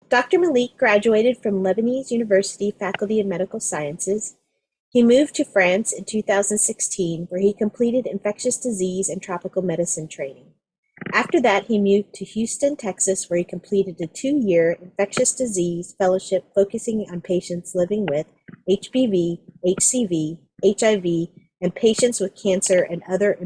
Dr. Malik graduated from Lebanese University Faculty of Medical Sciences. He moved to France in 2016, where he completed infectious disease and tropical medicine training. After that, he moved to Houston, Texas, where he completed a 2-year infectious disease fellowship focusing on patients living with HBV, HCV, HIV, and patients with cancer and other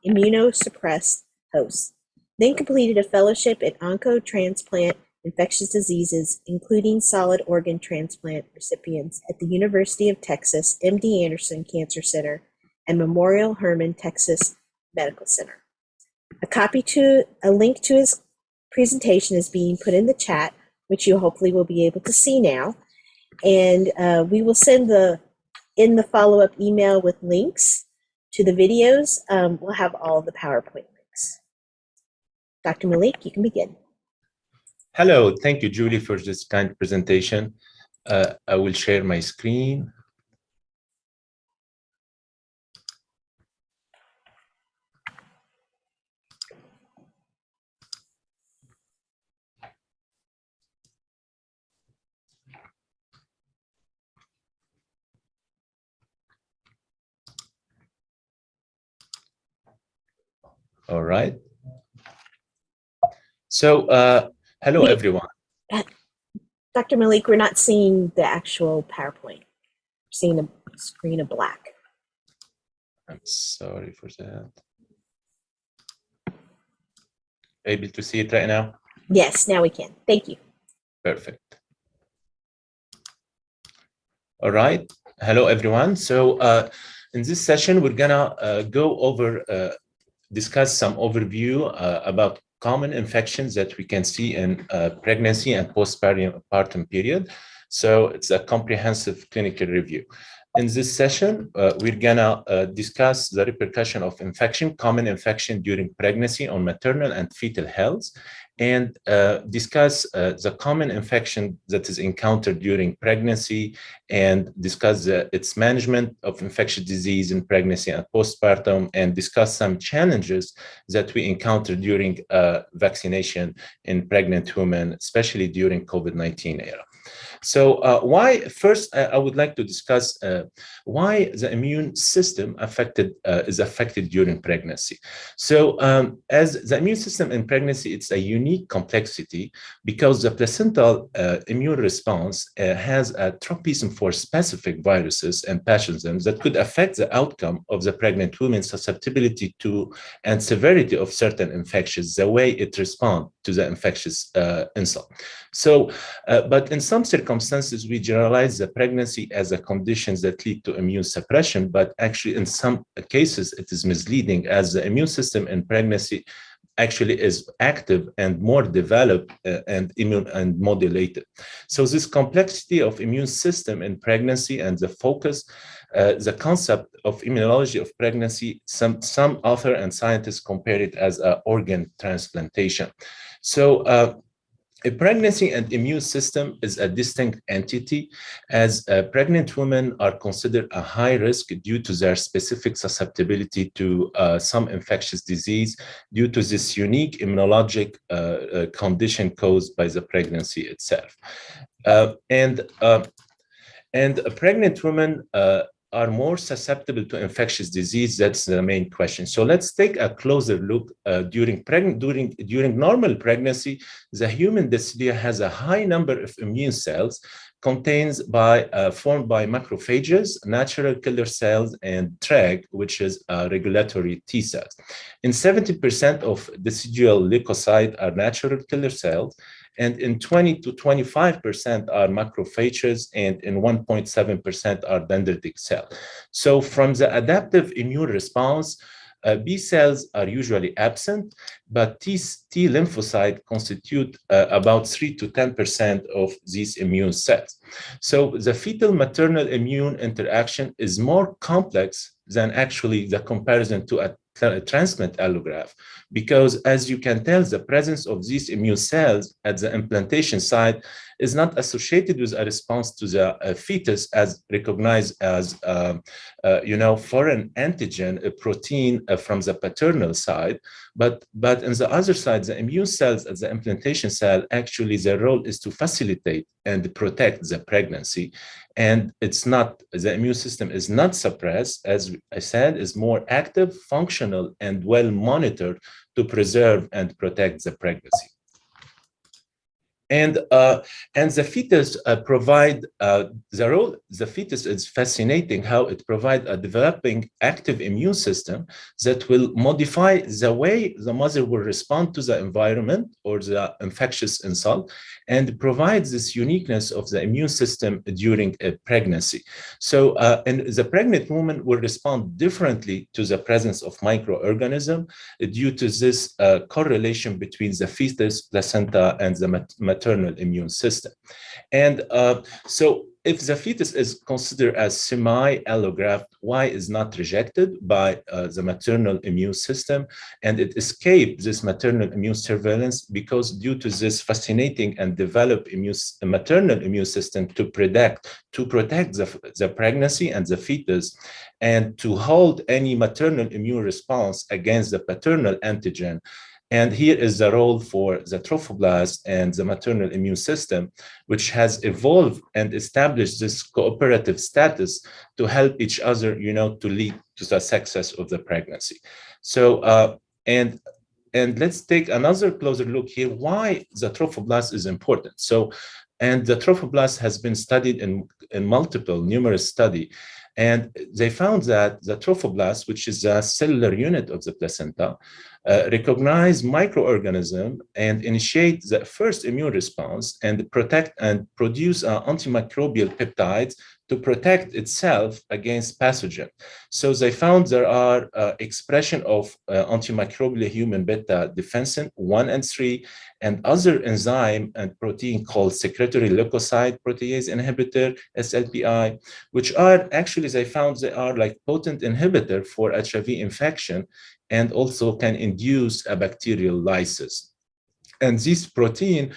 immunosuppressed hosts. Then completed a fellowship in oncotransplant infectious diseases, including solid organ transplant recipients at the University of Texas MD Anderson Cancer Center and Memorial Hermann Texas Medical Center. A link to his presentation is being put in the chat, which you hopefully will be able to see now. And we will send in the follow-up email with links to the videos. We'll have all the PowerPoint links. Dr. Malik, you can begin. Hello, thank you, Julie, for this kind presentation. I will share my screen. All right. So, hello, everyone. Dr. Malik, we're not seeing the actual PowerPoint. We're seeing a screen of black. I'm sorry for that. Able to see it right now? Yes, now we can. Thank you. Perfect. All right. Hello, everyone. So in this session, we're gonna go over, discuss some overview about common infections that we can see in pregnancy and postpartum period. So it's a comprehensive clinical review. In this session, we're gonna discuss the repercussion of common infection during pregnancy on maternal and fetal health, and discuss the common infection that is encountered during pregnancy, and discuss its management of infectious disease in pregnancy and postpartum, and discuss some challenges that we encounter during vaccination in pregnant women, especially during COVID-19 era. So first, I would like to discuss why the immune system is affected during pregnancy. So as the immune system in pregnancy, it's a unique complexity because the placental immune response has a tropism for specific viruses and pathogens that could affect the outcome of the pregnant woman's susceptibility to and severity of certain infections, the way it responds to the infectious insult. So, but in some circumstances, we generalize the pregnancy as a condition that lead to immune suppression, but actually in some cases, it is misleading as the immune system in pregnancy actually is active and more developed and immune and modulated. So this complexity of immune system in pregnancy and the focus, the concept of immunology of pregnancy, some author and scientists compare it as an organ transplantation. So a pregnancy and immune system is a distinct entity, as pregnant women are considered a high risk due to their specific susceptibility to some infectious disease due to this unique immunologic condition caused by the pregnancy itself. And pregnant women are more susceptible to infectious disease. That's the main question. So let's take a closer look. During normal pregnancy, the human decilium has a high number of immune cells formed by macrophages, natural killer cells, and TREG, which is regulatory T cells. In 70% of decidual leukocytes are natural killer cells, and in 20 to 25% are macrophages, and in 1.7% are dendritic cells. So from the adaptive immune response, B cells are usually absent, but T lymphocytes constitute about 3 to 10% of these immune cells. So the fetal-maternal immune interaction is more complex than actually the comparison to a transmit allograft, because as you can tell, the presence of these immune cells at the implantation site is not associated with a response to the fetus as recognized as foreign antigen, a protein from the paternal side, but in the other side, the immune cells at the implantation cell, actually their role is to facilitate and protect the pregnancy. And it's not, the immune system is not suppressed, as I said, is more active, functional, and well monitored to preserve and protect the pregnancy. And the fetus provide the role. The fetus is fascinating how it provides a developing active immune system that will modify the way the mother will respond to the environment or the infectious insult, and provides this uniqueness of the immune system during a pregnancy. So, and the pregnant woman will respond differently to the presence of microorganism due to this correlation between the fetus, placenta, and the maternal immune system. And so if the fetus is considered as semi-allograft, Y is not rejected by the maternal immune system, and it escaped this maternal immune surveillance because due to this fascinating and developed maternal immune system to protect the pregnancy and the fetus, and to hold any maternal immune response against the paternal antigen. And here is the role for the trophoblast and the maternal immune system, which has evolved and established this cooperative status to help each other, to lead to the success of the pregnancy. So, and let's take another closer look here, why the trophoblast is important. So, and the trophoblast has been studied in numerous studies. And they found that the trophoblast, which is a cellular unit of the placenta, recognize microorganism and initiate the first immune response and protect and produce antimicrobial peptides to protect itself against pathogen. So they found there are expression of antimicrobial human beta defensin 1 and 3, and other enzyme and protein called secretory leukocyte protease inhibitor, SLPI, which are actually, they found they are like potent inhibitor for HIV infection and also can induce a bacterial lysis. And this protein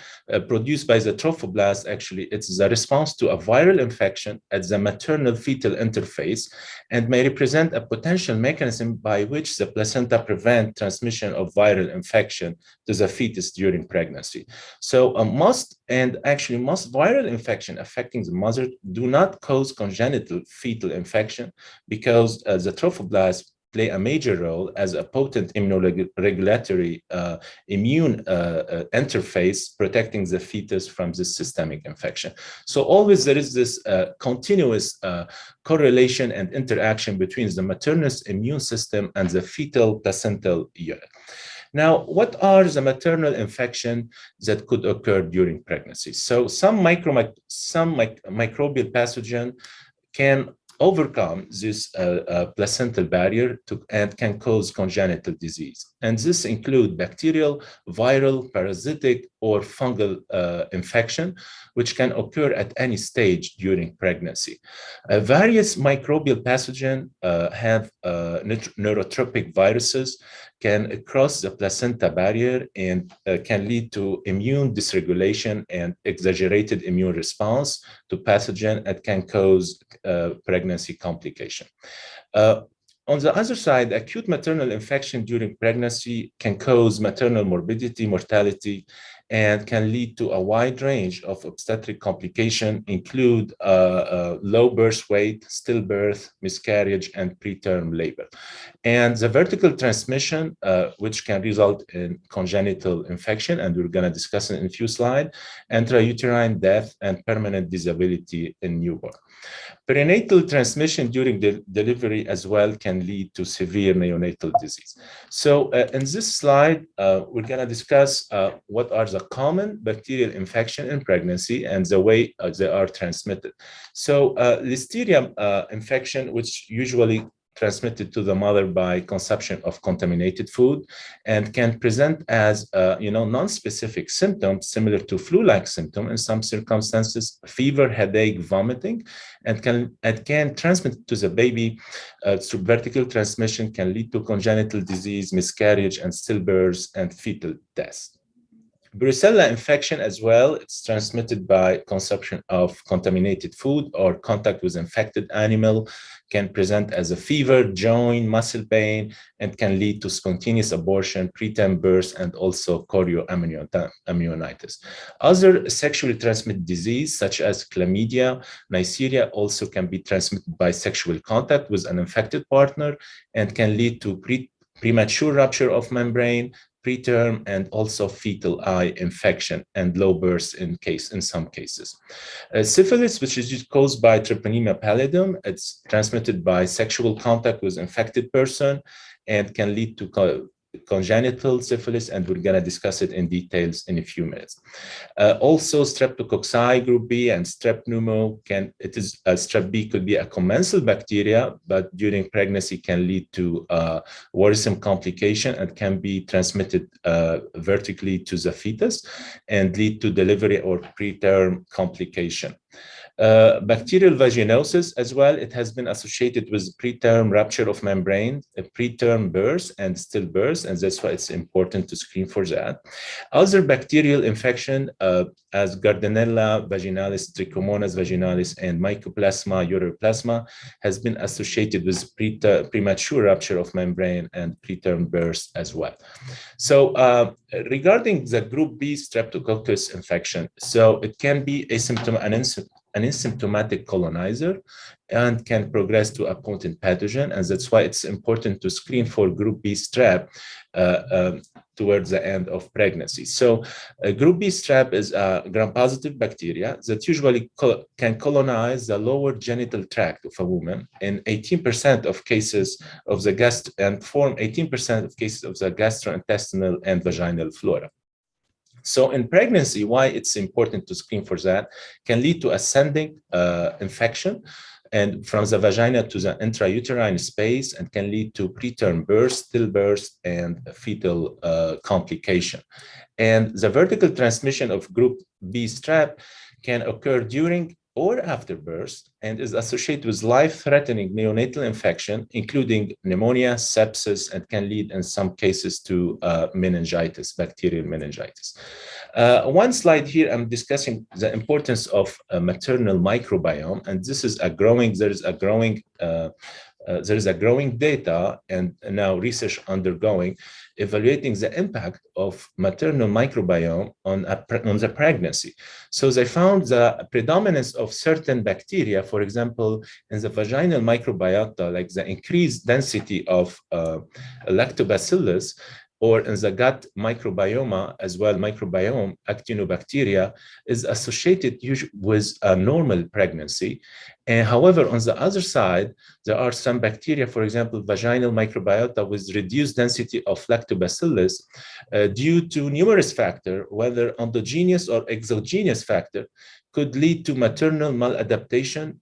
produced by the trophoblast, actually, it's the response to a viral infection at the maternal-fetal interface and may represent a potential mechanism by which the placenta prevent transmission of viral infection to the fetus during pregnancy. So most viral infection affecting the mother do not cause congenital fetal infection because the trophoblast play a major role as a potent immunoregulatory immune interface protecting the fetus from this systemic infection. So always there is this continuous correlation and interaction between the maternal immune system and the fetal placental unit. Now, what are the maternal infections that could occur during pregnancy? So some microbial pathogen can overcome this placental barrier and can cause congenital disease. And this include bacterial, viral, parasitic, or fungal infection, which can occur at any stage during pregnancy. Various microbial pathogens have neurotropic viruses, can cross the placenta barrier and can lead to immune dysregulation and exaggerated immune response to pathogen that can cause pregnancy complication. On the other side, acute maternal infection during pregnancy can cause maternal morbidity, mortality, and can lead to a wide range of obstetric complications, include low birth weight, stillbirth, miscarriage, and preterm labor. And the vertical transmission, which can result in congenital infection, and we're going to discuss it in a few slides, intrauterine death, and permanent disability in newborn. Perinatal transmission during the delivery as well can lead to severe neonatal disease. So in this slide, we're going to discuss what are the common bacterial infection in pregnancy and the way they are transmitted. So Listeria infection, which usually transmitted to the mother by consumption of contaminated food and can present as, non-specific symptoms similar to flu-like symptom in some circumstances, fever, headache, vomiting, and can transmit to the baby through vertical transmission, can lead to congenital disease, miscarriage, and stillbirth and fetal death. Brucella infection as well, it's transmitted by consumption of contaminated food or contact with infected animal, can present as a fever, joint, muscle pain, and can lead to spontaneous abortion, preterm birth, and also chorioamnionitis. Other sexually transmitted disease, such as chlamydia, Neisseria, also can be transmitted by sexual contact with an infected partner and can lead to premature rupture of membrane, preterm, and also fetal eye infection and low birth in some cases. Syphilis, which is caused by Treponema pallidum, it's transmitted by sexual contact with infected person and can lead to congenital syphilis, and we're going to discuss it in details in a few minutes. Also, streptococci group B and strep pneumo strep B could be a commensal bacteria, but during pregnancy can lead to worrisome complication and can be transmitted vertically to the fetus and lead to delivery or preterm complication. Bacterial vaginosis as well, it has been associated with preterm rupture of membrane, preterm birth, and stillbirth, and that's why it's important to screen for that. Other bacterial infection as Gardnerella vaginalis, Trichomonas vaginalis, and Mycoplasma ureaplasma has been associated with premature rupture of membrane and preterm birth as well. So regarding the group B streptococcus infection, so it can be an asymptomatic colonizer and can progress to a potent pathogen. And that's why it's important to screen for group B strep towards the end of pregnancy. So group B strep is a gram-positive bacteria that usually can colonize the lower genital tract of a woman in 18% of cases of the and form 18% of cases of the gastrointestinal and vaginal flora. So in pregnancy, why it's important to screen for that can lead to ascending infection and from the vagina to the intrauterine space and can lead to preterm birth, stillbirth, and fetal complication. And the vertical transmission of group B strep can occur during or after birth and is associated with life-threatening neonatal infection, including pneumonia, sepsis, and can lead in some cases to meningitis, bacterial meningitis. One slide here, I'm discussing the importance of a maternal microbiome, and this is there is a growing data and now research undergoing evaluating the impact of maternal microbiome on the pregnancy. So they found the predominance of certain bacteria, for example, in the vaginal microbiota, like the increased density of lactobacillus, or in the gut microbiome as well, microbiome, actinobacteria, is associated with a normal pregnancy. And however, on the other side, there are some bacteria, for example, vaginal microbiota with reduced density of lactobacillus due to numerous factors, whether endogenous or exogenous factor, could lead to maternal maladaptation,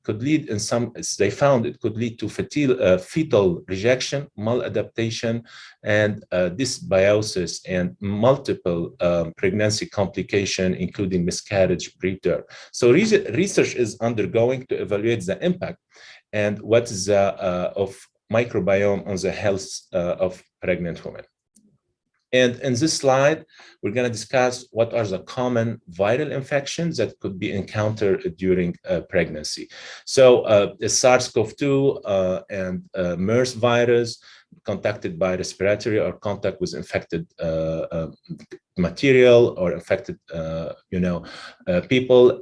they found it could lead to fetal rejection, maladaptation, and dysbiosis, and multiple pregnancy complication, including miscarriage, preterm. So research is undergoing to evaluate the impact and what is of microbiome on the health of pregnant women. And in this slide, we're going to discuss what are the common viral infections that could be encountered during pregnancy. So SARS-CoV-2 and MERS virus contacted by respiratory or contact with infected material or infected people,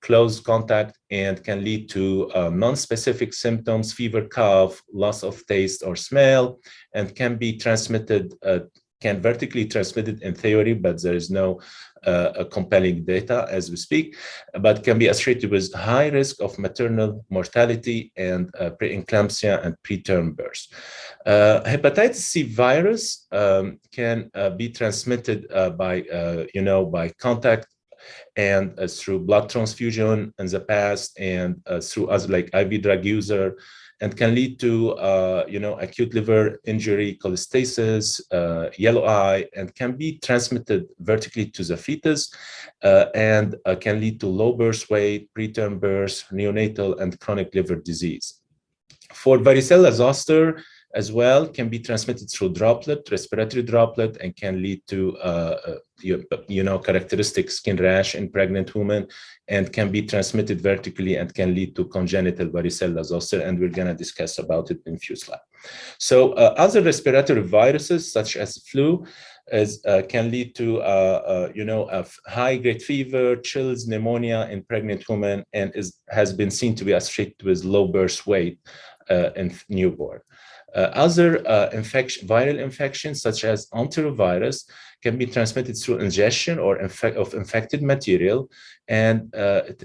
close contact, and can lead to non-specific symptoms, fever, cough, loss of taste or smell, and can be transmitted can vertically transmitted in theory, but there is no compelling data as we speak, but can be associated with high risk of maternal mortality and preeclampsia and preterm birth. Hepatitis C virus can be transmitted by contact and through blood transfusion in the past, and through us like IV drug user, and can lead to, acute liver injury, cholestasis, yellow eye, and can be transmitted vertically to the fetus, and can lead to low birth weight, preterm birth, neonatal, and chronic liver disease. For varicella zoster, as well, can be transmitted through droplet, respiratory droplet, and can lead to characteristic skin rash in pregnant women, and can be transmitted vertically and can lead to congenital varicella zoster, and we're going to discuss about it in a few slides. So other respiratory viruses such as flu can lead to a high-grade fever, chills, pneumonia in pregnant women, and has been seen to be associated with low birth weight in newborn. Other viral infections, such as enterovirus, can be transmitted through ingestion or of infected material. And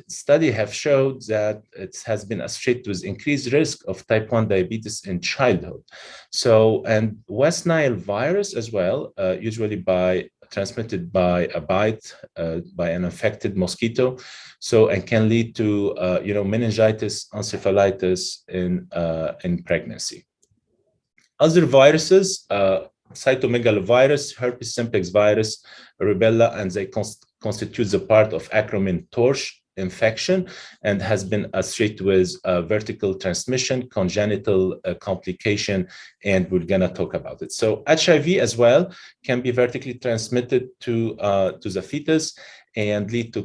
studies have showed that it has been associated with increased risk of type 1 diabetes in childhood. So, and West Nile virus as well, usually transmitted by a bite by an infected mosquito. So, and can lead to, meningitis, encephalitis in pregnancy. Other viruses, cytomegalovirus, herpes simplex virus, rubella, and they constitute the part of acronym TORCH infection and has been associated with vertical transmission, congenital complication, and we're going to talk about it. So HIV as well can be vertically transmitted to the fetus and lead to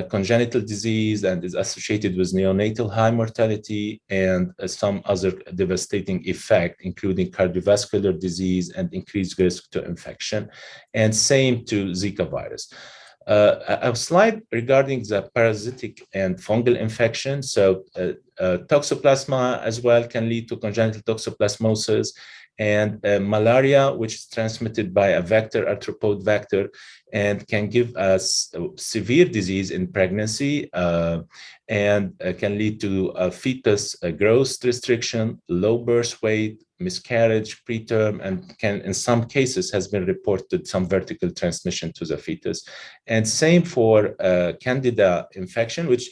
congenital disease and is associated with neonatal high mortality and some other devastating effect, including cardiovascular disease and increased risk to infection. And same to Zika virus. A slide regarding the parasitic and fungal infection. So toxoplasma as well can lead to congenital toxoplasmosis, and malaria, which is transmitted by a vector, arthropod vector, and can give us severe disease in pregnancy and can lead to fetus growth restriction, low birth weight, miscarriage, preterm, and can, in some cases, has been reported some vertical transmission to the fetus. And same for Candida infection, which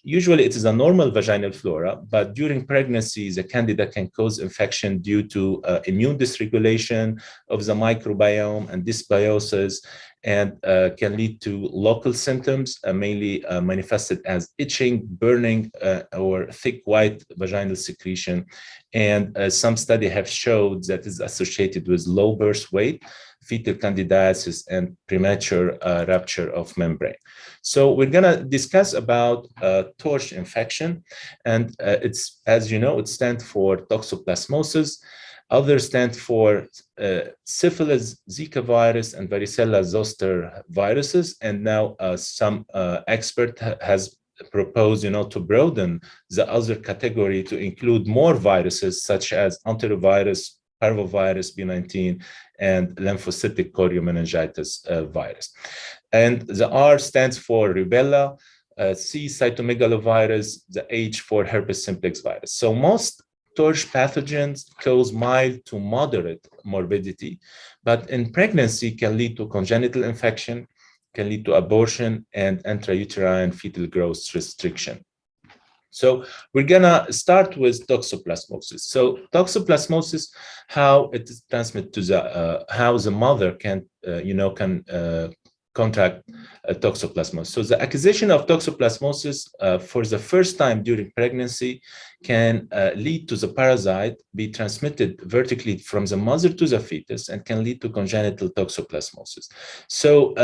usually it is a normal vaginal flora, but during pregnancy, the Candida can cause infection due to immune dysregulation of the microbiome and dysbiosis, and can lead to local symptoms, mainly manifested as itching, burning, or thick white vaginal secretion. And some studies have showed that is associated with low birth weight, fetal candidiasis, and premature rupture of membrane. So we're going to discuss about TORCH infection, and it's, as you know, it stands for toxoplasmosis. Others stand for syphilis, Zika virus, and varicella zoster viruses. And now some expert has proposed, to broaden the other category to include more viruses such as enterovirus, parvovirus, B19, and lymphocytic choriomeningitis virus. And the R stands for rubella, C cytomegalovirus, the H for herpes simplex virus. So most TORCH pathogens cause mild to moderate morbidity, but in pregnancy can lead to congenital infection, can lead to abortion, and intrauterine fetal growth restriction. So we're gonna start with toxoplasmosis. So toxoplasmosis, how it is transmitted to the how the mother can contract toxoplasmosis. So the acquisition of toxoplasmosis for the first time during pregnancy can lead to the parasite be transmitted vertically from the mother to the fetus and can lead to congenital toxoplasmosis. So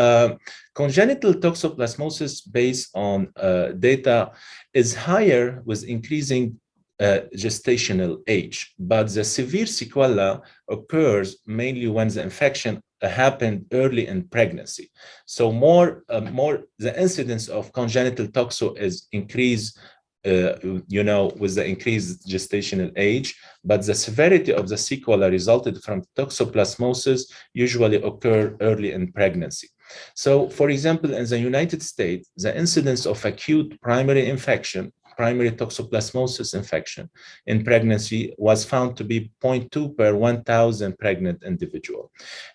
congenital toxoplasmosis based on data is higher with increasing gestational age, but the severe sequela occurs mainly when the infection happened early in pregnancy. So the incidence of congenital toxo is increased, with the increased gestational age, but the severity of the sequela resulted from toxoplasmosis usually occur early in pregnancy. So, for example, in the United States, the incidence of acute primary infection primary toxoplasmosis infection in pregnancy was found to be 0.2 per 1,000 pregnant individual.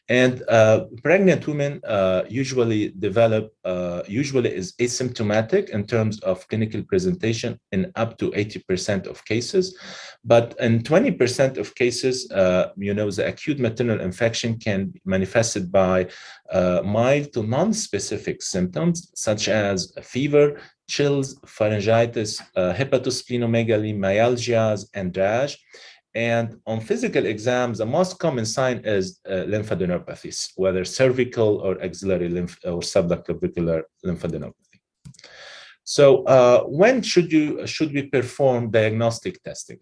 And pregnant women usually is asymptomatic in terms of clinical presentation in up to 80% of cases. But in 20% of cases, the acute maternal infection can be manifested by mild to non-specific symptoms, such as fever, chills, pharyngitis, hepatosplenomegaly, myalgias, and rash. And on physical exams, the most common sign is lymphadenopathies, whether cervical or axillary lymph or subclavicular lymphadenopathy. So when should we perform diagnostic testing?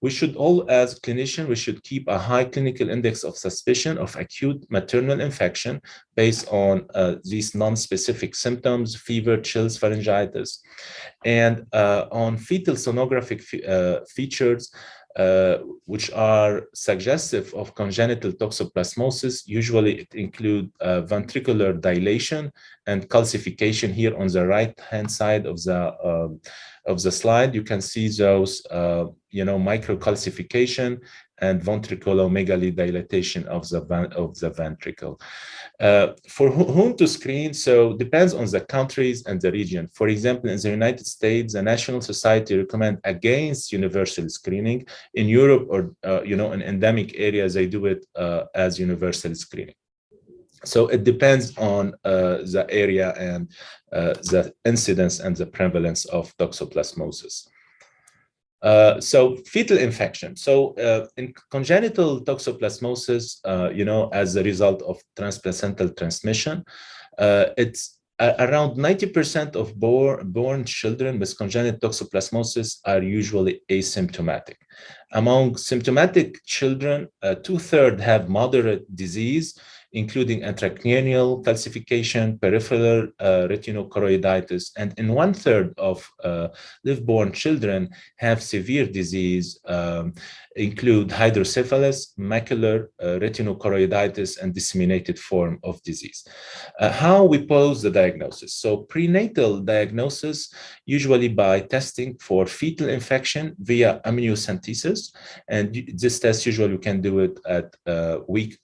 We should as clinicians, we should keep a high clinical index of suspicion of acute maternal infection based on these non-specific symptoms, fever, chills, pharyngitis, and on fetal sonographic features, which are suggestive of congenital toxoplasmosis. Usually it includes ventricular dilation and calcification. Here on the right-hand side of the slide, you can see those, microcalcification and ventriculomegaly dilatation of the ventricle. For whom to screen, so depends on the countries and the region. For example, in the United States, the National Society recommend against universal screening. In Europe or in endemic areas, they do it as universal screening. So it depends on the area and the incidence and the prevalence of toxoplasmosis. So fetal infection. So in congenital toxoplasmosis, as a result of transplacental transmission, it's around 90% of born children with congenital toxoplasmosis are usually asymptomatic. Among symptomatic children, 2/3 have moderate disease, including intracranial calcification, peripheral retinochoroiditis, and in 1/3 of live-born children have severe disease, include hydrocephalus, macular retinochoroiditis, and disseminated form of disease. How we pose the diagnosis. So prenatal diagnosis, usually by testing for fetal infection via amniocentesis. And this test usually we can do it at week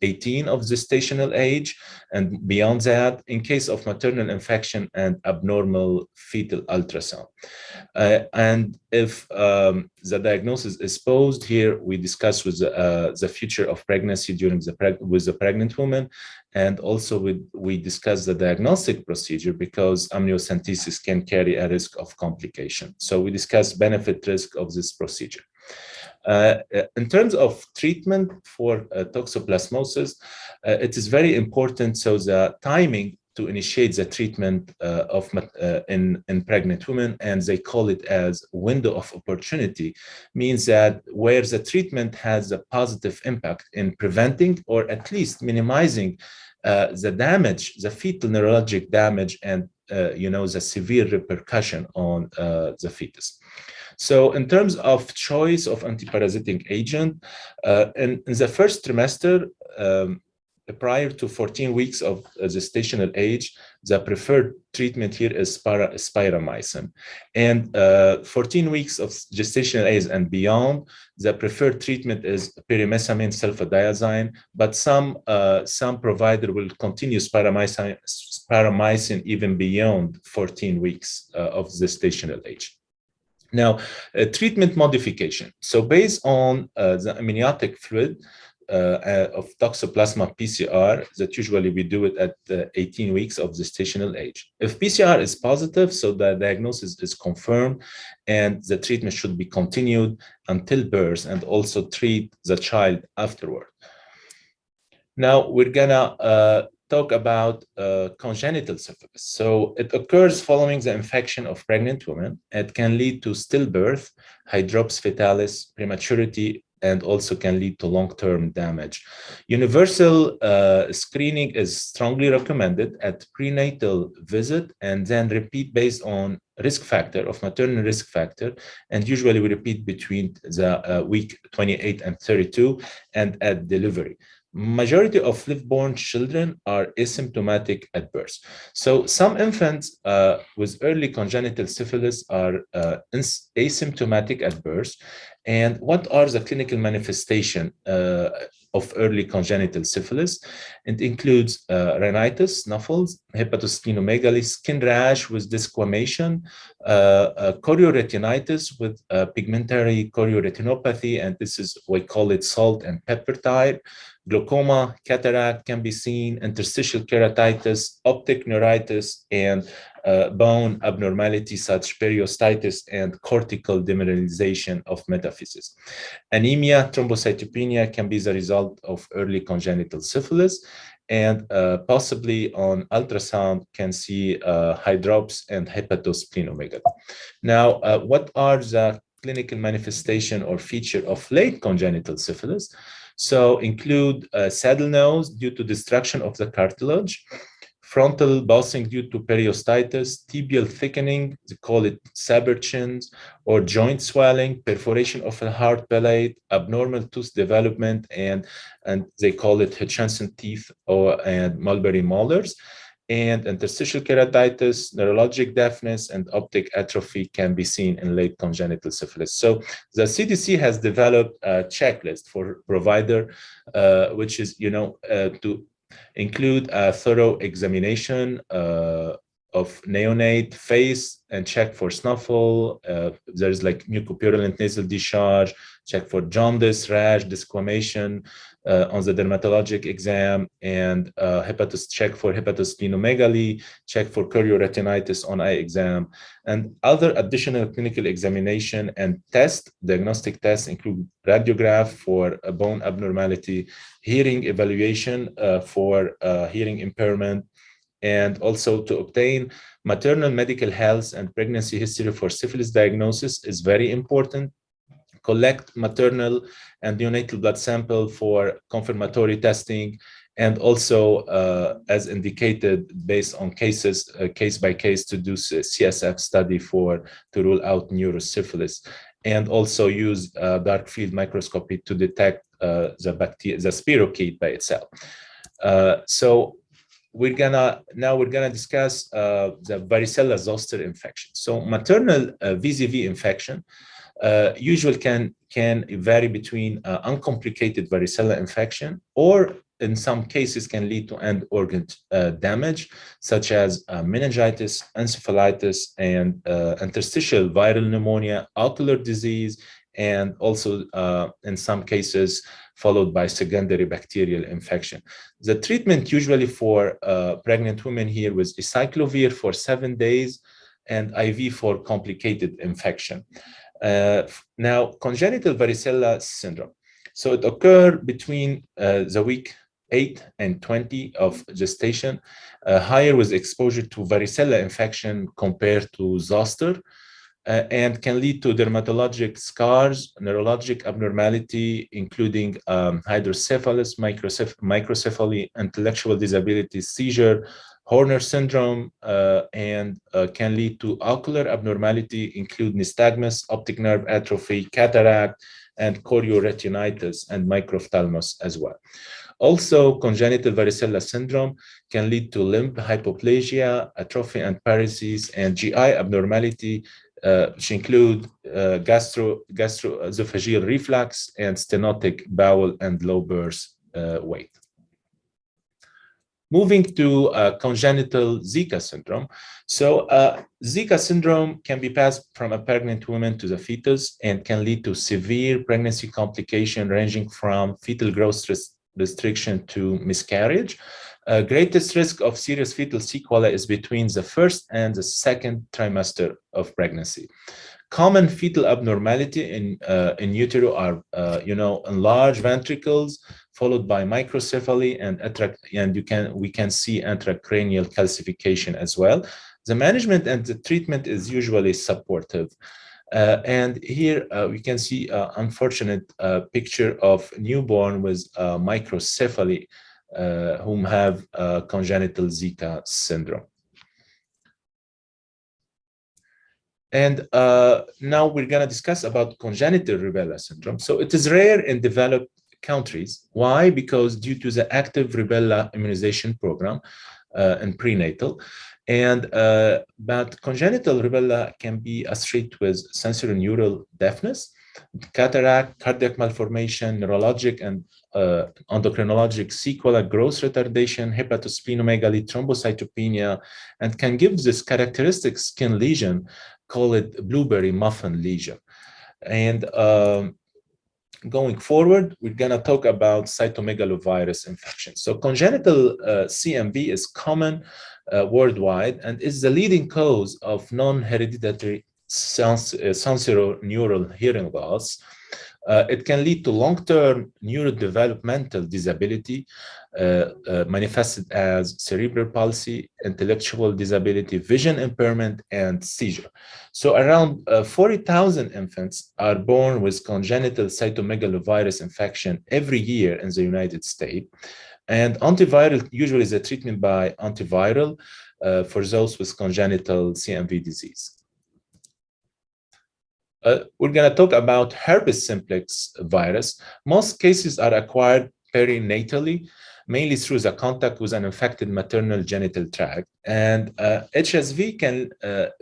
18 of gestational age and beyond that, in case of maternal infection and abnormal fetal ultrasound. And if the diagnosis is posed here, we discuss with the future of pregnancy with the pregnant woman, and also we discuss the diagnostic procedure because amniocentesis can carry a risk of complication. So we discuss benefit risk of this procedure. In terms of treatment for toxoplasmosis, it is very important. So the timing to initiate the treatment in pregnant women, and they call it as window of opportunity, means that where the treatment has a positive impact in preventing or at least minimizing the damage, the fetal neurologic damage, and the severe repercussion on the fetus. So in terms of choice of antiparasitic agent, in the first trimester, prior to 14 weeks of gestational age, the preferred treatment here is spiramycin. And 14 weeks of gestational age and beyond, the preferred treatment is pyrimethamine sulfadiazine, but some provider will continue spiramycin even beyond 14 weeks of gestational age. Now, treatment modification. So based on the amniotic fluid of Toxoplasma PCR, that usually we do it at 18 weeks of gestational age. If PCR is positive, so the diagnosis is confirmed, and the treatment should be continued until birth and also treat the child afterward. Now, we're gonna talk about congenital syphilis. So it occurs following the infection of pregnant women. It can lead to stillbirth, hydrops fetalis, prematurity, and also can lead to long-term damage. Universal screening is strongly recommended at prenatal visit and then repeat based on risk factor of maternal risk factor. And usually we repeat between the week 28 and 32 and at delivery. Majority of live-born children are asymptomatic at birth. So some infants with early congenital syphilis are asymptomatic at birth. And what are the clinical manifestation of early congenital syphilis? It includes rhinitis, snuffles, hepatosplenomegaly, skin rash with desquamation, chorioretinitis with pigmentary chorioretinopathy, and this is, we call it salt and pepper type. Glaucoma, cataract can be seen, interstitial keratitis, optic neuritis, and bone abnormality such periostitis and cortical demineralization of metaphysis. Anemia, thrombocytopenia can be the result of early congenital syphilis, and possibly on ultrasound can see hydrops and hepatosplenomegaly. Now, what are the clinical manifestation or feature of late congenital syphilis? So include saddle nose due to destruction of the cartilage, frontal bulging due to periostitis, tibial thickening, they call it Saber-Chins, or joint swelling, perforation of a heart palate, abnormal tooth development, and they call it Hutchinson teeth and Mulberry molars. And interstitial keratitis, neurologic deafness, and optic atrophy can be seen in late congenital syphilis. So the CDC has developed a checklist for provider, which is, to include a thorough examination of neonate face and check for snuffle. There's like mucopurulent nasal discharge, check for jaundice, rash, desquamation on the dermatologic exam, and check for hepatosplenomegaly, check for chorioretinitis on eye exam. And other additional clinical examination and diagnostic tests include radiograph for a bone abnormality, hearing evaluation for hearing impairment, and also to obtain maternal medical health and pregnancy history for syphilis diagnosis is very important. Collect maternal and neonatal blood sample for confirmatory testing, and also, as indicated, based on cases, case by case, to do CSF study to rule out neurosyphilis, and also use dark field microscopy to detect the bacteria, the spirochete by itself. So we're gonna discuss the varicella zoster infection. So maternal VZV infection usually can vary between uncomplicated varicella infection, or in some cases can lead to end organ damage, such as meningitis, encephalitis, and interstitial viral pneumonia, ocular disease, and also in some cases followed by secondary bacterial infection. The treatment usually for pregnant women here was acyclovir for 7 days and IV for complicated infection. Now, congenital varicella syndrome. So it occurred between the week 8 and 20 of gestation, higher with exposure to varicella infection compared to zoster, and can lead to dermatologic scars, neurologic abnormality, including hydrocephalus, microcephaly, intellectual disability, seizure, Horner syndrome, and can lead to ocular abnormality, include nystagmus, optic nerve atrophy, cataract, and chorioretinitis, and microphthalmos as well. Also, congenital varicella syndrome can lead to limb hypoplasia, atrophy and paresis, and GI abnormality, which include gastroesophageal reflux and stenotic bowel and low birth weight. Moving to congenital Zika syndrome. So Zika syndrome can be passed from a pregnant woman to the fetus and can lead to severe pregnancy complication ranging from fetal growth restriction to miscarriage. Greatest risk of serious fetal sequelae is between the first and the second trimester of pregnancy. Common fetal abnormality in utero are, enlarged ventricles, followed by microcephaly, and we can see intracranial calcification as well. The management and the treatment is usually supportive. And here we can see an unfortunate picture of newborn with microcephaly whom have congenital Zika syndrome. And now we're going to discuss about congenital rubella syndrome. So it is rare in developed countries. Why? Because due to the active rubella immunization program in prenatal, but congenital rubella can be associated with sensorineural deafness, cataract, cardiac malformation, neurologic and endocrinologic sequela, growth retardation, hepatosplenomegaly, thrombocytopenia, and can give this characteristic skin lesion, call it blueberry muffin lesion. And going forward, we're going to talk about cytomegalovirus infection. So congenital CMV is common worldwide and is the leading cause of non-hereditary sensorineural hearing loss. It can lead to long-term neurodevelopmental disability manifested as cerebral palsy, intellectual disability, vision impairment, and seizure. So around 40,000 infants are born with congenital cytomegalovirus infection every year in the United States. And antiviral usually is a treatment by antiviral for those with congenital CMV disease. We're going to talk about herpes simplex virus. Most cases are acquired perinatally, mainly through the contact with an infected maternal genital tract. And HSV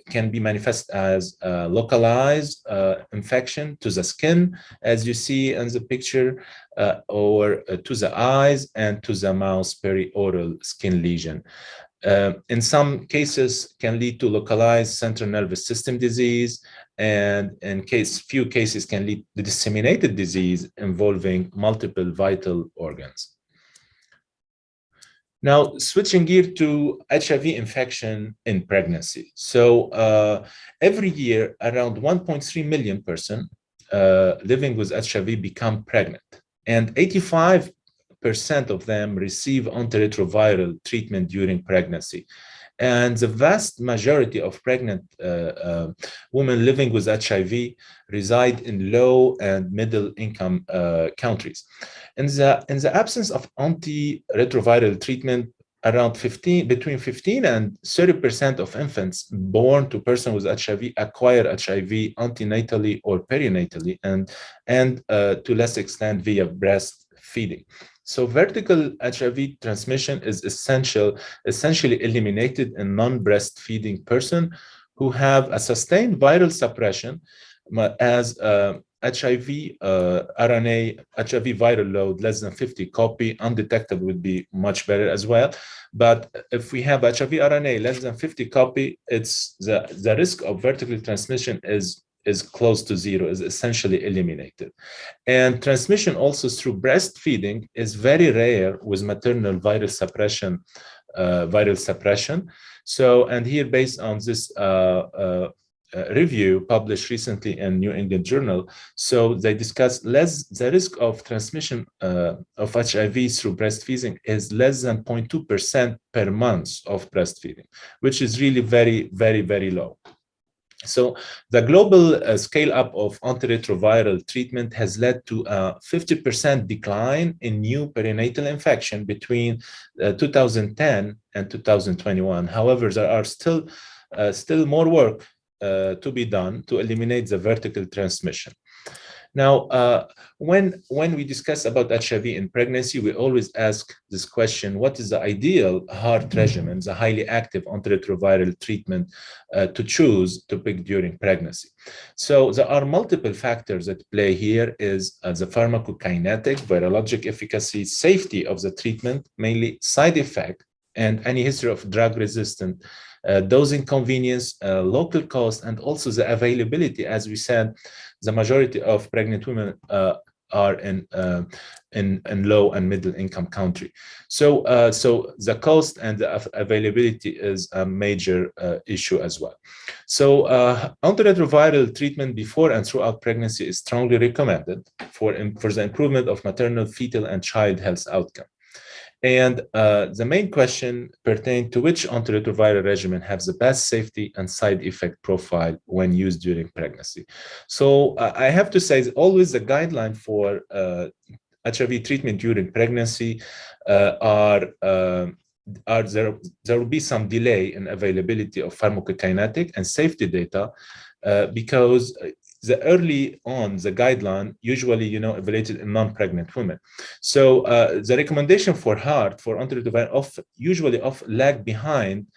can be manifest as localized infection to the skin, as you see in the picture, or to the eyes and to the mouth perioral skin lesion. In some cases can lead to localized central nervous system disease, and in few cases can lead to disseminated disease involving multiple vital organs. Now, switching gear to HIV infection in pregnancy. So every year, around 1.3 million persons living with HIV become pregnant, and 85% of them receive antiretroviral treatment during pregnancy. And the vast majority of pregnant women living with HIV reside in low and middle income countries. In the absence of antiretroviral treatment, around between 15 and 30% of infants born to persons with HIV acquire HIV antenatally or perinatally, and to less extent via breastfeeding. So vertical HIV transmission is essentially eliminated in non-breastfeeding person who have a sustained viral suppression as HIV RNA, HIV viral load less than 50 copy, undetectable would be much better as well. But if we have HIV RNA less than 50 copy, it's the risk of vertical transmission is close to zero, is essentially eliminated. And transmission also through breastfeeding is very rare with maternal viral suppression. So, and here based on this review published recently in New England Journal, so they discuss the risk of transmission of HIV through breastfeeding is less than 0.2% per month of breastfeeding, which is really very, very, very low. So the global scale-up of antiretroviral treatment has led to a 50% decline in new perinatal infection between 2010 and 2021. However, there are still more work to be done to eliminate the vertical transmission. Now, when we discuss about HIV in pregnancy, we always ask this question: what is the ideal HAART regimen, the highly active antiretroviral treatment to choose to pick during pregnancy? So there are multiple factors at play here. Is the pharmacokinetic, virologic efficacy, safety of the treatment, mainly side effect, and any history of drug resistance, dosing convenience, local cost, and also the availability. As we said, the majority of pregnant women are in low and middle income country. So the cost and the availability is a major issue as well. So antiretroviral treatment before and throughout pregnancy is strongly recommended for the improvement of maternal, fetal, and child health outcome. And the main question pertains to which antiretroviral regimen has the best safety and side effect profile when used during pregnancy. So I have to say, always the guideline for HIV treatment during pregnancy there will be some delay in availability of pharmacokinetic and safety data because the early on, the guideline usually, evaluated in non-pregnant women. So the recommendation for heart for antiretroviral usually lag behind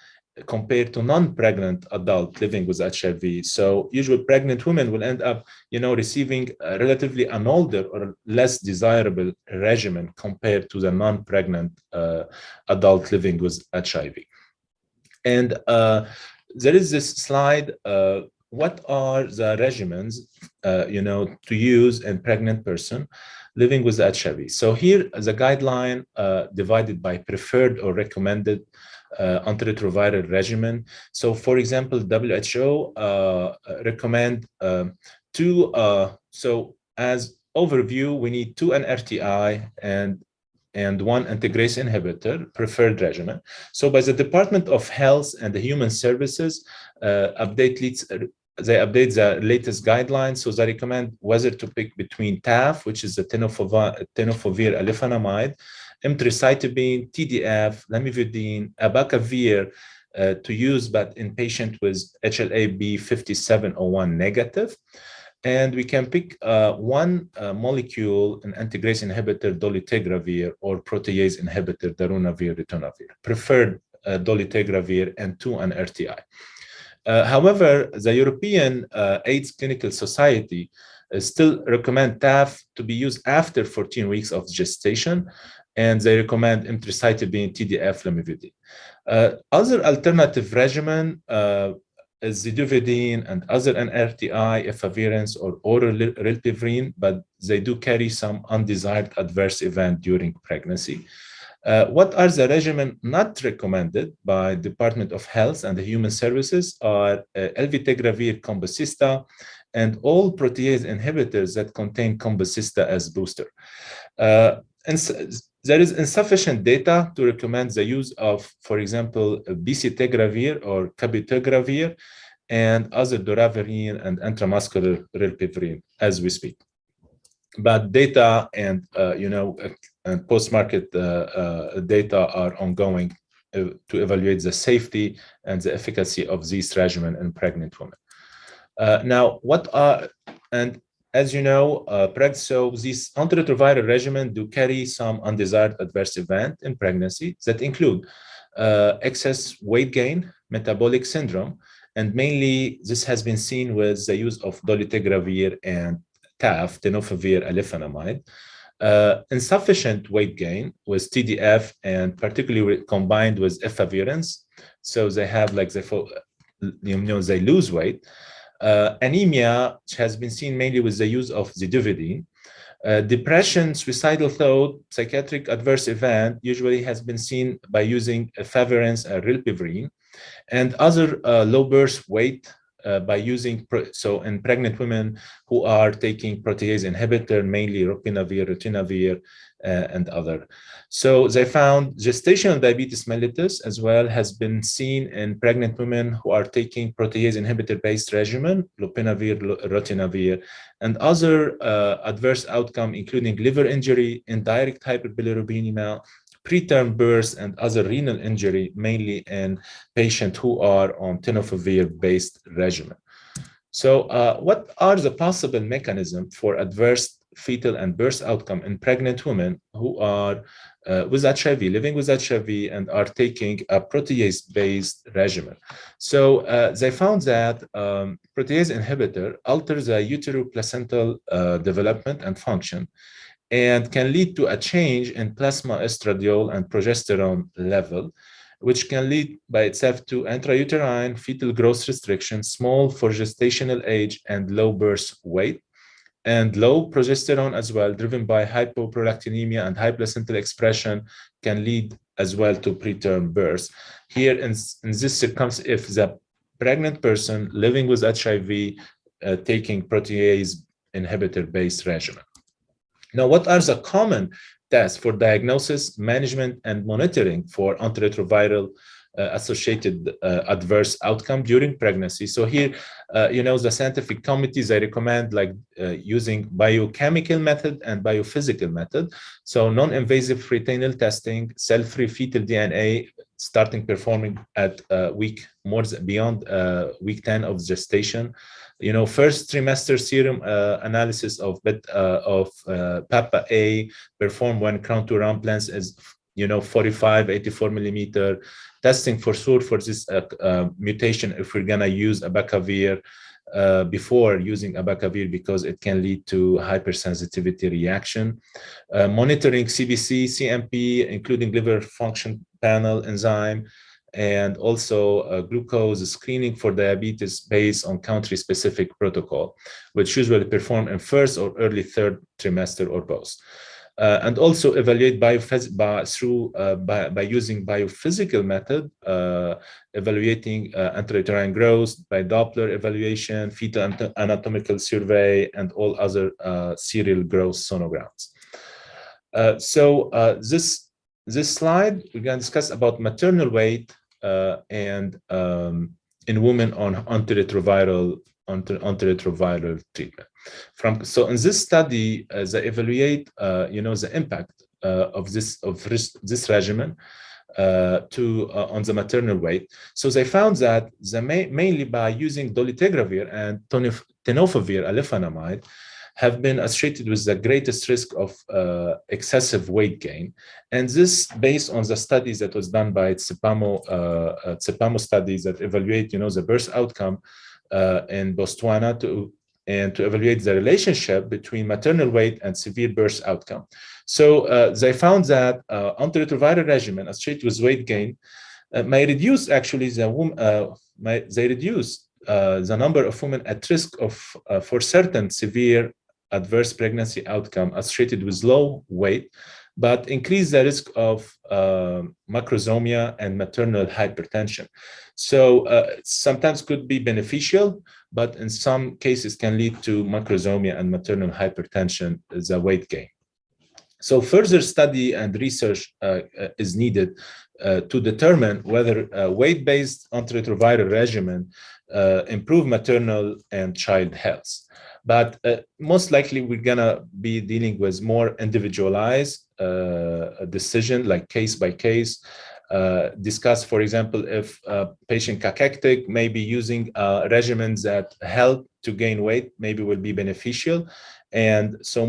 compared to non-pregnant adult living with HIV. So usually pregnant women will end up, receiving relatively an older or less desirable regimen compared to the non-pregnant adult living with HIV. And there is this slide. What are the regimens, to use in pregnant person living with HIV? So here, the guideline divided by preferred or recommended antiretroviral regimen. So, for example, WHO recommend two. So, as overview, we need 2 NRTI and 1 integrase inhibitor preferred regimen. So by the Department of Health and the Human Services, they update the latest guidelines. So they recommend whether to pick between TAF, which is the tenofovir alifenamide, emtricitabine, TDF, lamivudine, abacavir, to use, but in patient with HLA-B5701 negative. And we can pick one molecule, an integrase inhibitor, dolutegravir, or protease inhibitor, darunavir, ritonavir, preferred dolutegravir, and 2 NRTI. However, the European AIDS Clinical Society still recommend TAF to be used after 14 weeks of gestation, and they recommend emtricitabine, TDF, lamivudine. Other alternative regimen is zidovudine and other NRTI, efavirenz, or oral rilpivirine, but they do carry some undesired adverse event during pregnancy. What are the regimen not recommended by Department of Health and the Human Services are elvitegravir, combicista, and all protease inhibitors that contain combicista as booster. And there is insufficient data to recommend the use of, for example, bictegravir or cabotegravir and other doravirine and intramuscular rilpivirine as we speak. But data and and post-market data are ongoing to evaluate the safety and the efficacy of these regimen in pregnant women. Now, as you know, so these antiretroviral regimen do carry some undesired adverse event in pregnancy that include excess weight gain, metabolic syndrome, and mainly this has been seen with the use of dolutegravir and TAF, tenofovir alifenamide. Insufficient weight gain with TDF, and particularly combined with efavirenz. So they have they lose weight. Anemia, which has been seen mainly with the use of zidovudine. Depression, suicidal thought, psychiatric adverse event usually has been seen by using efavirenz and rilpivirine, and other low birth weight by using, so in pregnant women who are taking protease inhibitor, mainly ropinavir, ritonavir, and other. So they found gestational diabetes mellitus as well has been seen in pregnant women who are taking protease inhibitor-based regimen, lopinavir, ritonavir, and other adverse outcome, including liver injury, indirect hyperbilirubinemia, preterm birth, and other renal injury, mainly in patients who are on tenofovir-based regimen. So what are the possible mechanisms for adverse fetal and birth outcome in pregnant women who are with HIV, living with HIV, and are taking a protease-based regimen? So they found that protease inhibitor alters the uteroplacental development and function, and can lead to a change in plasma estradiol and progesterone level, which can lead by itself to intrauterine fetal growth restriction, small for gestational age, and low birth weight, and low progesterone as well, driven by hypoprolactinemia and high placental expression, can lead as well to preterm birth. Here in this circumstance, if the pregnant person living with HIV taking protease inhibitor-based regimen. Now, what are the common tests for diagnosis, management, and monitoring for antiretroviral associated adverse outcome during pregnancy? So here, the scientific committees, I recommend using biochemical method and biophysical method. So non-invasive peritoneal testing, cell-free fetal DNA, starting performing at beyond week 10 of gestation. First trimester serum analysis of Papa A performed when crown to rump length is 45, 84 millimeter. Testing for sure for this mutation if we're gonna use abacavir before using abacavir, because it can lead to hypersensitivity reaction. Monitoring CBC, CMP, including liver function panel enzyme, and also glucose screening for diabetes based on country-specific protocol, which usually performed in first or early third trimester or both. And also evaluate by using biophysical method, evaluating intrauterine growth by Doppler evaluation, fetal anatomical survey, and all other serial growth sonograms. This slide, we're going to discuss about maternal weight and in women on antiretroviral treatment. So in this study, they evaluate the impact of this regimen on the maternal weight. So they found that mainly by using dolutegravir and tenofovir alafenamide have been associated with the greatest risk of excessive weight gain. And this based on the studies that was done by Tsepamo studies that evaluate the birth outcome in Botswana to evaluate the relationship between maternal weight and severe birth outcome. So they found that antiretroviral regimen associated with weight gain may reduce actually the number of women at risk of for certain severe adverse pregnancy outcome associated with low weight, but increase the risk of macrosomia and maternal hypertension. So sometimes could be beneficial, but in some cases can lead to macrosomia and maternal hypertension as a weight gain. So further study and research is needed to determine whether weight-based antiretroviral regimen improve maternal and child health. But most likely we're gonna be dealing with more individualized decision, like case by case. Discuss, for example, if patient cachectic, maybe using regimens that help to gain weight, maybe will be beneficial, and so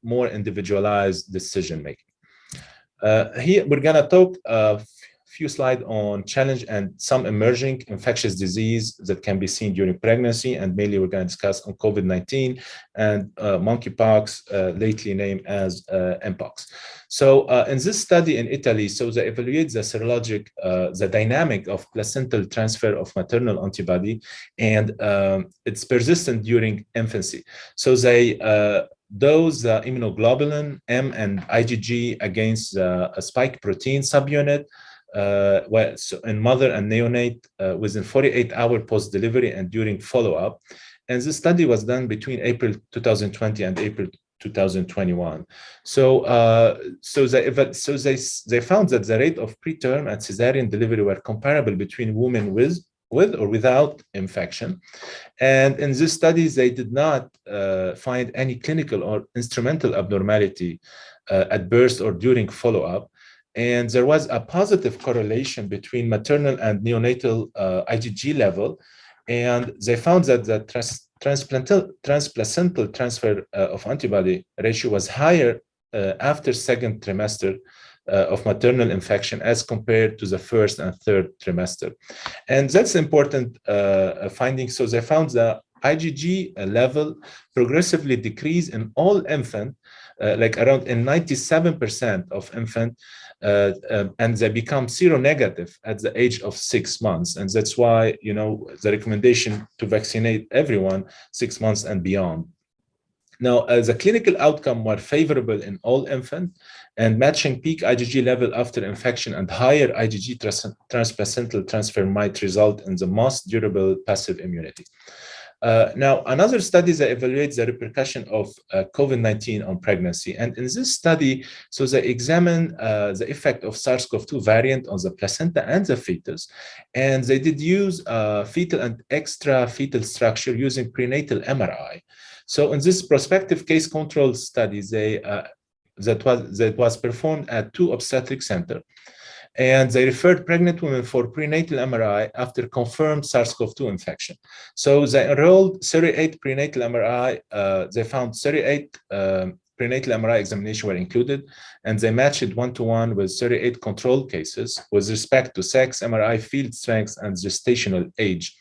more individualized decision making. Here we're gonna talk few slides on challenge and some emerging infectious disease that can be seen during pregnancy, and mainly we're going to discuss on COVID-19 and monkeypox, lately named as Mpox. So in this study in Italy, so they evaluate the serologic, the dynamic of placental transfer of maternal antibody, and it's persistent during infancy. So they dose immunoglobulin M and IgG against a spike protein subunit in mother and neonate within 48 hours post-delivery and during follow-up. And this study was done between April 2020 and April 2021. So they found that the rate of preterm and cesarean delivery were comparable between women with or without infection. And in this study, they did not find any clinical or instrumental abnormality at birth or during follow-up. And there was a positive correlation between maternal and neonatal IgG level. And they found that the transplacental transfer of antibody ratio was higher after second trimester of maternal infection as compared to the first and third trimester. And that's important finding. So they found the IgG level progressively decrease in all infant, like around in 97% of infant, and they become seronegative at the age of 6 months. And that's why, the recommendation to vaccinate everyone 6 months and beyond. Now, the clinical outcome were favorable in all infants, and matching peak IgG level after infection and higher IgG transplacental transfer might result in the most durable passive immunity. Now, another study that evaluates the repercussion of COVID-19 on pregnancy. And in this study, so they examine the effect of SARS-CoV-2 variant on the placenta and the fetus. And they did use fetal and extra-fetal structure using prenatal MRI. So in this prospective case control study, that was performed at 2 obstetric centers. And they referred pregnant women for prenatal MRI after confirmed SARS-CoV-2 infection. So they enrolled 38 prenatal MRI. They found 38 prenatal MRI examination were included, and they matched it one-to-one with 38 control cases with respect to sex, MRI field strength, and gestational age.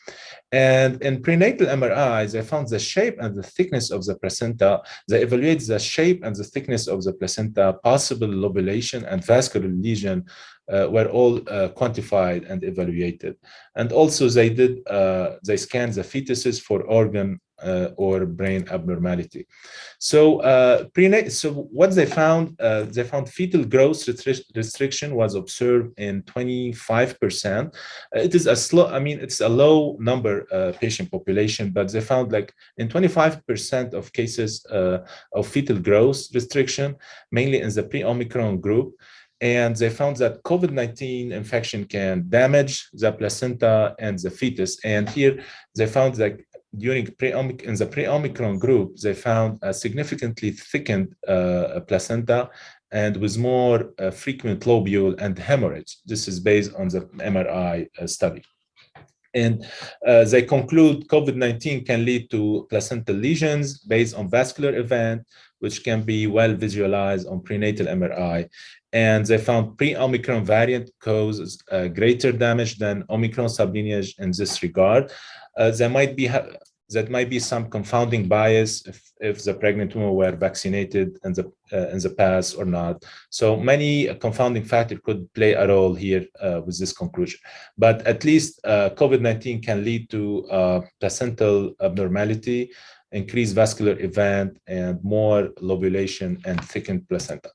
And in prenatal MRI, they found the shape and the thickness of the placenta. They evaluated the shape and the thickness of the placenta, possible lobulation and vascular lesion were all quantified and evaluated. And also they scanned the fetuses for organ or brain abnormality. So, what they found fetal growth restriction was observed in 25%. It is it's a low number patient population, but they found like in 25% of cases of fetal growth restriction, mainly in the pre-Omicron group. And they found that COVID-19 infection can damage the placenta and the fetus. And here they found that in the pre-Omicron group, they found a significantly thickened placenta and with more frequent lobule and hemorrhage. This is based on the MRI study. And they conclude COVID-19 can lead to placental lesions based on vascular event, which can be well visualized on prenatal MRI. And they found pre-Omicron variant causes greater damage than Omicron sublineage in this regard. There might be some confounding bias if the pregnant women were vaccinated in the past or not. So many confounding factors could play a role here with this conclusion. But at least COVID-19 can lead to placental abnormality, increased vascular event, and more lobulation and thickened placenta.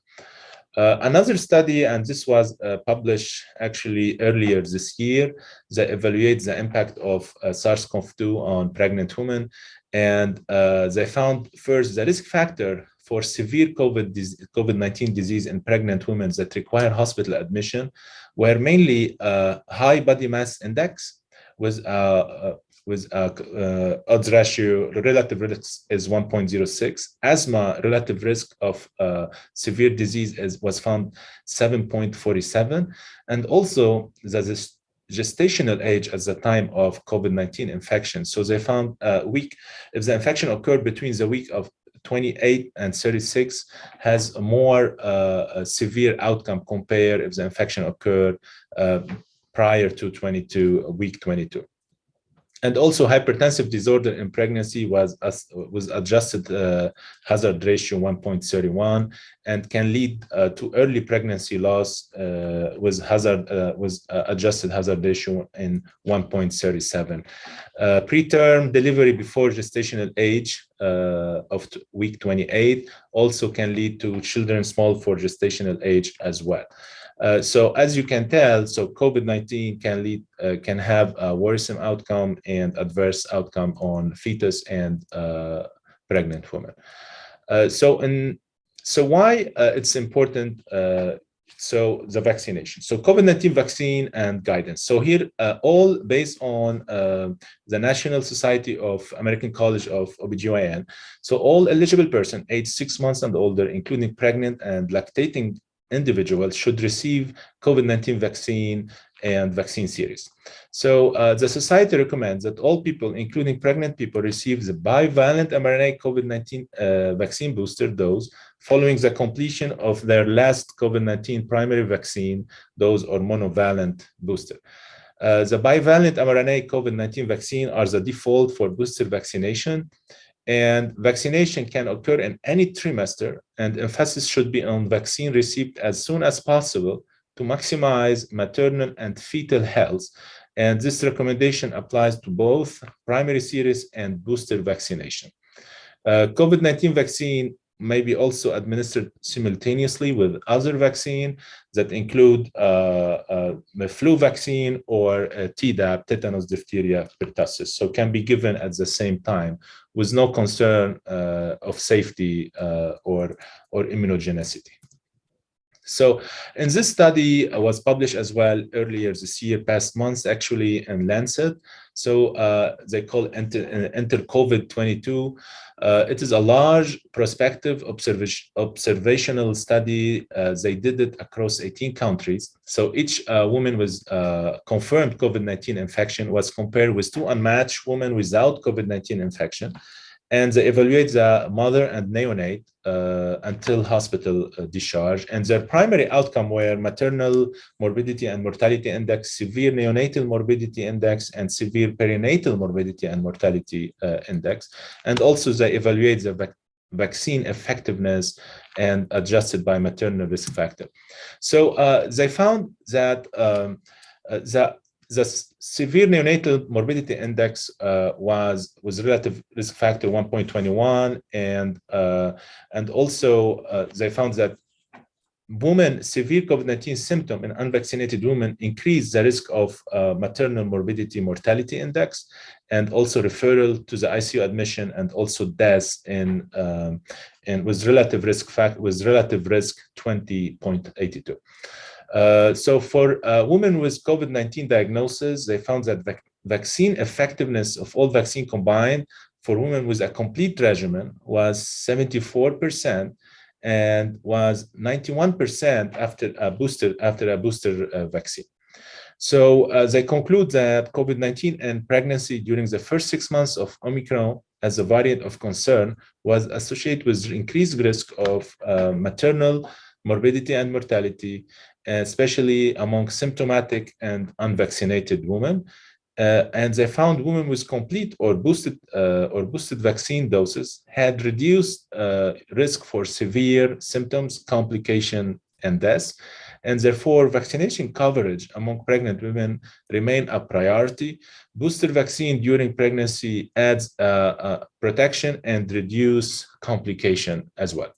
Another study, and this was published actually earlier this year, that evaluates the impact of SARS-CoV-2 on pregnant women. And they found first the risk factor for severe COVID-19 disease in pregnant women that require hospital admission were mainly high body mass index with odds ratio, relative risk is 1.06. Asthma relative risk of severe disease was found 7.47. And also the gestational age at the time of COVID-19 infection. So they found if the infection occurred between the week of 28 and 36 has a more severe outcome compared if the infection occurred prior to week 22. And also hypertensive disorder in pregnancy was adjusted hazard ratio 1.31 and can lead to early pregnancy loss with adjusted hazard ratio in 1.37. Preterm delivery before gestational age of week 28 also can lead to children small for gestational age as well. So as you can tell, so COVID-19 can have a worrisome outcome and adverse outcome on fetus and pregnant women. So why it's important? So the vaccination. So COVID-19 vaccine and guidance. So here, all based on the National Society of American College of OBGYN. So all eligible person aged 6 months and older, including pregnant and lactating individuals, should receive COVID-19 vaccine and vaccine series. So the society recommends that all people, including pregnant people, receive the bivalent mRNA COVID-19 vaccine booster dose following the completion of their last COVID-19 primary vaccine dose or monovalent booster. The bivalent mRNA COVID-19 vaccine are the default for booster vaccination, and vaccination can occur in any trimester, and emphasis should be on vaccine received as soon as possible to maximize maternal and fetal health. And this recommendation applies to both primary series and booster vaccination. COVID-19 vaccine may be also administered simultaneously with other vaccine that include the flu vaccine or Tdap, tetanus, diphtheria, pertussis. So can be given at the same time with no concern of safety or immunogenicity. So in this study was published as well earlier this year, past months actually, in Lancet. So they call Enter COVID-22. It is a large prospective observational study. They did it across 18 countries. So each woman with confirmed COVID-19 infection was compared with two unmatched women without COVID-19 infection. And they evaluate the mother and neonate until hospital discharge. And their primary outcome were maternal morbidity and mortality index, severe neonatal morbidity index, and severe perinatal morbidity and mortality index. And also they evaluate the vaccine effectiveness and adjusted by maternal risk factor. So they found that the severe neonatal morbidity index was relative risk factor 1.21, and also they found that severe COVID-19 symptom in unvaccinated women increase the risk of maternal morbidity mortality index, and also referral to the ICU admission, and also deaths in with relative risk 20.82. So for women with COVID-19 diagnosis, they found that vaccine effectiveness of all vaccine combined for women with a complete regimen was 74% and was 91% after a booster vaccine. So they conclude that COVID-19 and pregnancy during the first 6 months of Omicron as a variant of concern was associated with increased risk of maternal morbidity and mortality, especially among symptomatic and unvaccinated women. And they found women with complete or boosted vaccine doses had reduced risk for severe symptoms, complication, and deaths. And therefore, vaccination coverage among pregnant women remain a priority. Booster vaccine during pregnancy adds protection and reduce complication as well.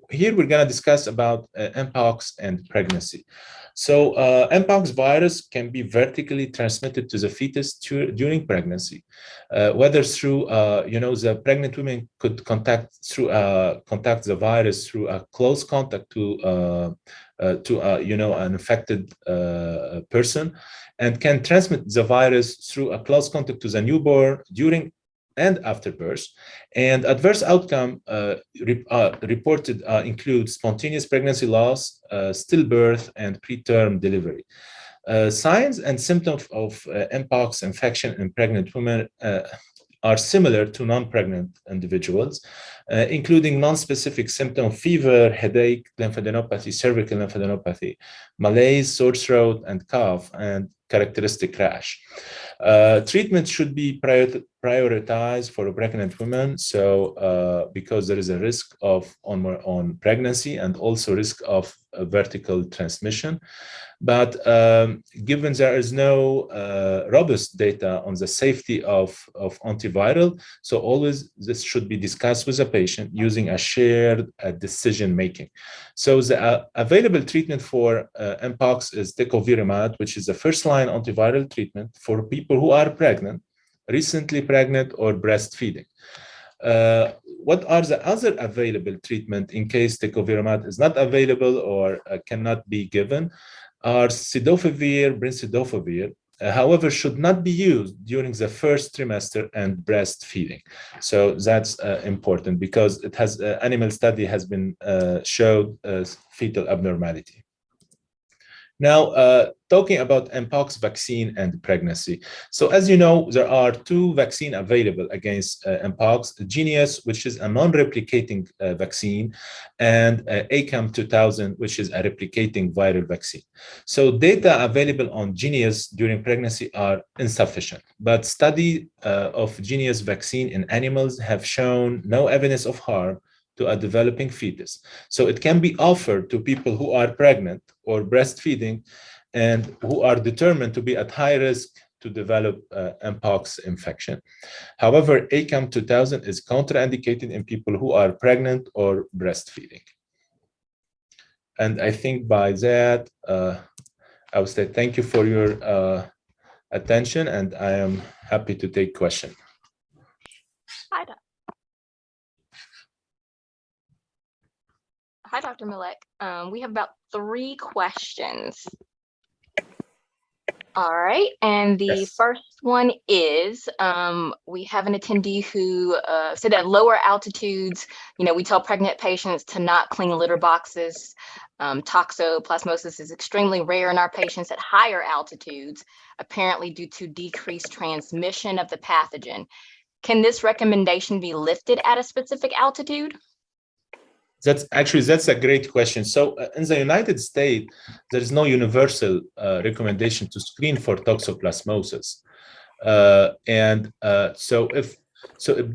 Here we're going to discuss about mpox and pregnancy. So mpox virus can be vertically transmitted to the fetus during pregnancy, whether through, the pregnant women could contact the virus through a close contact to an infected person, and can transmit the virus through a close contact to the newborn during and after birth. And adverse outcome reported include spontaneous pregnancy loss, stillbirth, and preterm delivery. Signs and symptoms of mpox infection in pregnant women are similar to non-pregnant individuals, including non-specific symptom, fever, headache, lymphadenopathy, cervical lymphadenopathy, malaise, sore throat, and cough, and characteristic rash. Treatment should be prioritized for pregnant women, so because there is a risk of on pregnancy and also risk of vertical transmission. But given there is no robust data on the safety of antiviral, so always this should be discussed with a patient using a shared decision making. So the available treatment for mpox is tecovirimat, which is the first-line antiviral treatment for people who are pregnant, recently pregnant, or breastfeeding. What are the other available treatment in case tecovirimat is not available or cannot be given? Are cidofovir, brincidofovir, however, should not be used during the first trimester and breastfeeding. So that's important because it has animal study has been showed fetal abnormality. Now, talking about mpox vaccine and pregnancy. So as you know, there are two vaccines available against mpox, Genius, which is a non-replicating vaccine, and ACAM 2000, which is a replicating viral vaccine. So data available on Genius during pregnancy are insufficient, but study of Genius vaccine in animals have shown no evidence of harm to a developing fetus. So it can be offered to people who are pregnant or breastfeeding and who are determined to be at high risk to develop mpox infection. However, ACAM 2000 is contraindicated in people who are pregnant or breastfeeding. And I think by that, I would say thank you for your attention, and I am happy to take questions. Hi, Hi, Dr. Malek. We have about 3 questions. All right, and the Yes. first one is, we have an attendee who said at lower altitudes, we tell pregnant patients to not clean litter boxes. Toxoplasmosis is extremely rare in our patients at higher altitudes, apparently due to decreased transmission of the pathogen. Can this recommendation be lifted at a specific altitude? That's a great question. So in the United States, there is no universal recommendation to screen for toxoplasmosis.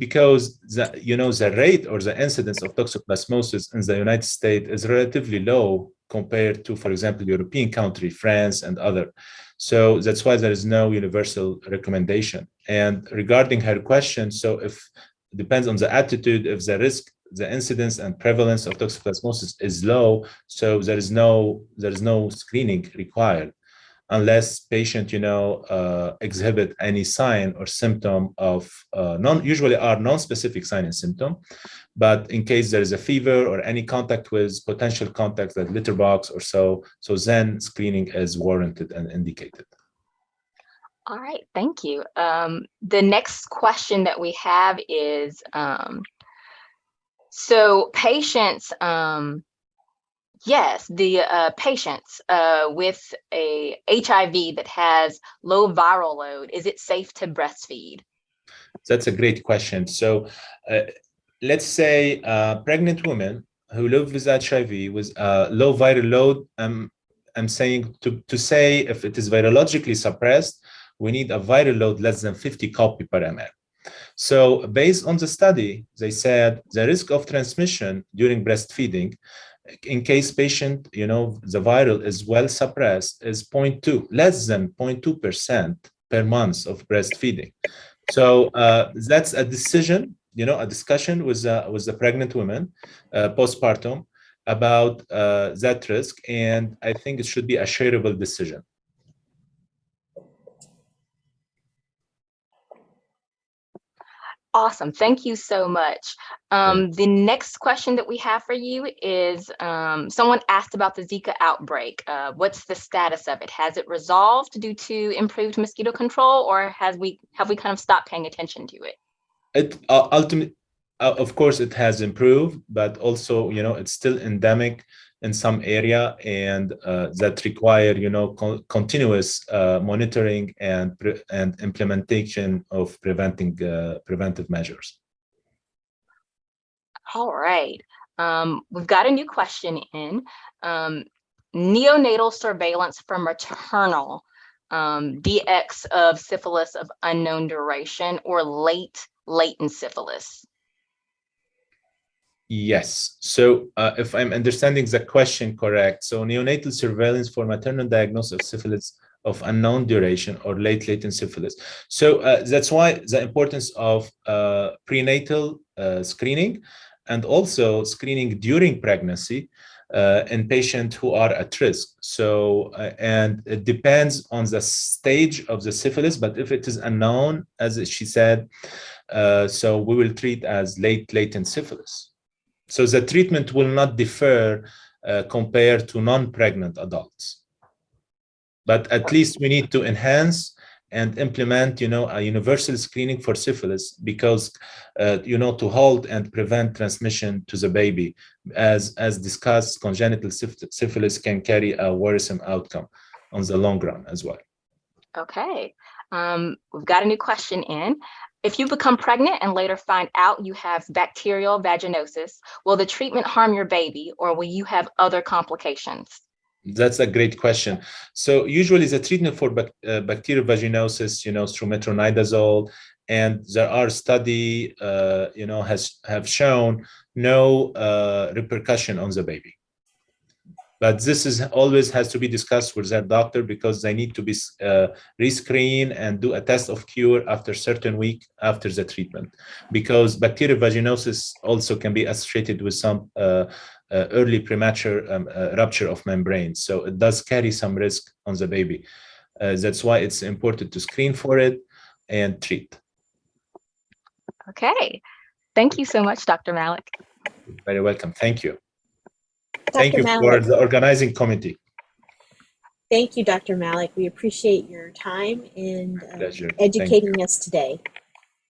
Because the rate or the incidence of toxoplasmosis in the United States is relatively low compared to, for example, European country, France and other. So that's why there is no universal recommendation. And regarding her question, so if depends on the attitude, if the risk, the incidence and prevalence of toxoplasmosis is low, so there is no screening required unless patient exhibit any sign or symptom of usually are non-specific sign and symptom, but in case there is a fever or any contact with potential contacts like litter box or so then screening is warranted and indicated. All right, thank you. The next question that we have is, so patients, yes, the patients with a HIV that has low viral load, is it safe to breastfeed? That's a great question. So let's say pregnant women who live with HIV with low viral load, I'm saying to say if it is virologically suppressed, we need a viral load less than 50 copy per ml. So based on the study, they said the risk of transmission during breastfeeding, in case patient, the viral is well suppressed, is 0.2, less than 0.2% per month of breastfeeding. So that's a decision, a discussion with the pregnant women postpartum about that risk. And I think it should be a shareable decision. Awesome. Thank you so much. The next question that we have for you is, someone asked about the Zika outbreak. What's the status of it? Has it resolved due to improved mosquito control, or have we kind of stopped paying attention to it? It ultimately, of course, it has improved, but also, it's still endemic in some area, and that require, continuous monitoring and implementation of preventive measures. All right. We've got a new question in. Neonatal surveillance for maternal, DX of syphilis of unknown duration, or latent syphilis. Yes. So if I'm understanding the question correct, so neonatal surveillance for maternal diagnosis of syphilis of unknown duration or latent syphilis. So that's why the importance of prenatal screening and also screening during pregnancy in patients who are at risk. So, and it depends on the stage of the syphilis, but if it is unknown, as she said, so we will treat as latent syphilis. So the treatment will not differ compared to non-pregnant adults. But at least we need to enhance and implement, a universal screening for syphilis because, to halt and prevent transmission to the baby. As discussed, congenital syphilis can carry a worrisome outcome on the long run as well. Okay. We've got a new question in. If you become pregnant and later find out you have bacterial vaginosis, will the treatment harm your baby, or will you have other complications? That's a great question. So usually the treatment for bacterial vaginosis, through metronidazole, and there are study, have shown no repercussion on the baby. But this is always has to be discussed with their doctor because they need to be rescreen and do a test of cure after certain week after the treatment, because bacterial vaginosis also can be associated with some early premature rupture of membrane. So it does carry some risk on the baby. That's why it's important to screen for it and treat. Okay. Thank you so much, Dr. Malik. You're very welcome. Thank you. Thank Dr. you for Malik. the organizing committee. Thank you, Dr. Malik. We appreciate your time and Pleasure. Thank you. educating us today.